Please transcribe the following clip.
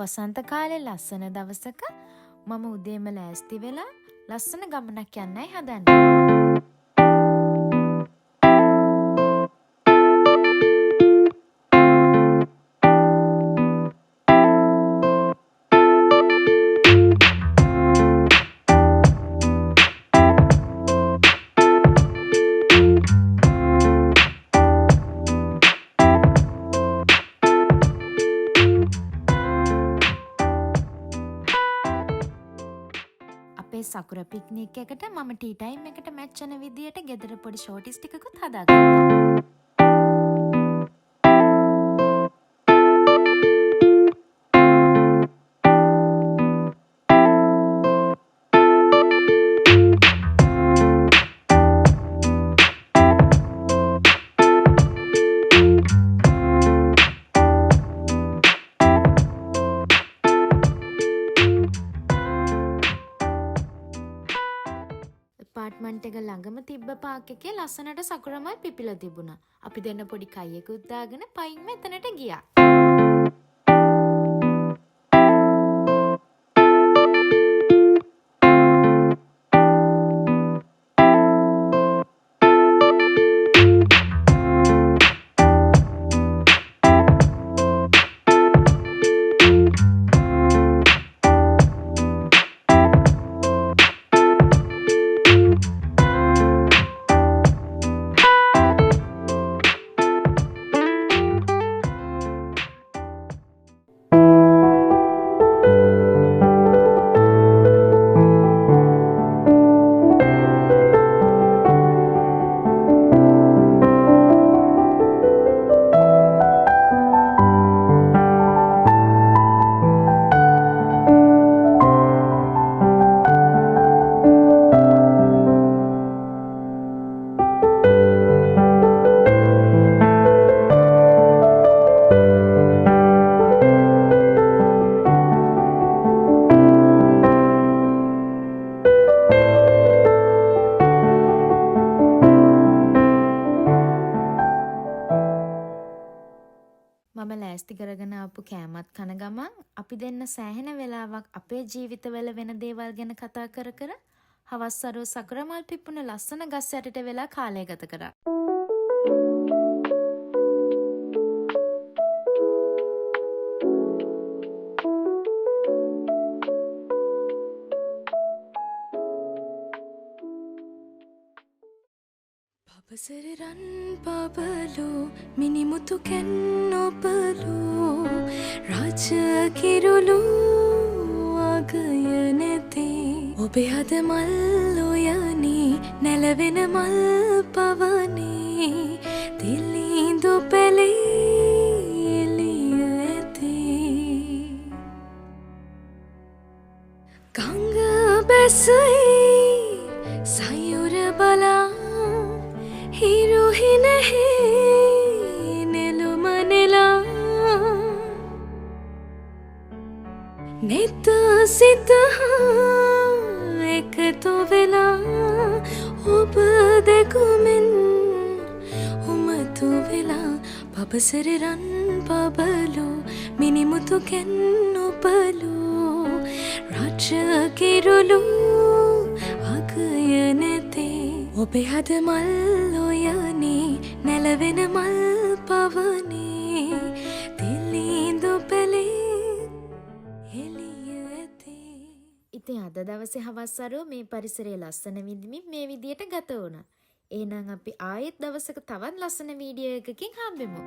වසන්ත කාලේ ලස්සන දවසක මම උදේම ලෑස්ති වෙලා ලස්සන ගමනක් යන්නයි හදන්නේ. අපේ සකුර පික්නික් එකට මම ටී ටයිම් එකට මැච් වෙන විදියට ගෙදර පොඩි ෂෝටිස් ටිකකුත් හදාගත්තා. apartment එක ළඟම තිබ්බ පාක් එකේ ලස්සනට සකුරමල් පිපිලා තිබුණා. අපි දෙන්න පොඩි කයියකුත් දාගෙන පයින් මෙතනට ගියා. මම ලෑස්ති කරගෙන ආපු කෑමත් කන ගමන් අපි දෙන්න සෑහෙන වෙලාවක් අපේ ජීවිතවල වෙන දේවල් ගැන කතා කර කර හවස් අරුව සකුරමල් පිපුණ ලස්සන ගස් යටට වෙලා කාලය ගත කරා. පබසර රන් පබලෝ මිනිමුතු කැන්නොපලෝ රාජ කිරුළු අගය නැතේ ඔබේ හද මල් ඔයනේ නැලවෙන මල් පවනේ දිලිඳු පැලේ එළිය ඇතේ ගංග බැසයි සයුර බලා හිරුහිනෙහි නෙළුමනෙලා නෙත සිතහා එකතු වෙලා ඔබ දෙකුමෙන් උමතු වෙලා පබසර රන් පබලෝ මිනිමුතු කැන්නොපලෝ රාජ කිරුළු අගය නැතේ ඔබේ හද මල් ඔයනේ නැලවෙන මල් පවනේ දිලිඳු පැලේ එළිය ඇතේ. ඉතින් අද දවසේ හවස් අරුව මේ පරිසරයේ ලස්සන විඳින්මින් මේ විදියට ගත වුණා. එහෙනම් අපි ආයෙත් දවසක තවත් ලස්සන වීඩියෝ එකකින් හම්බෙමු.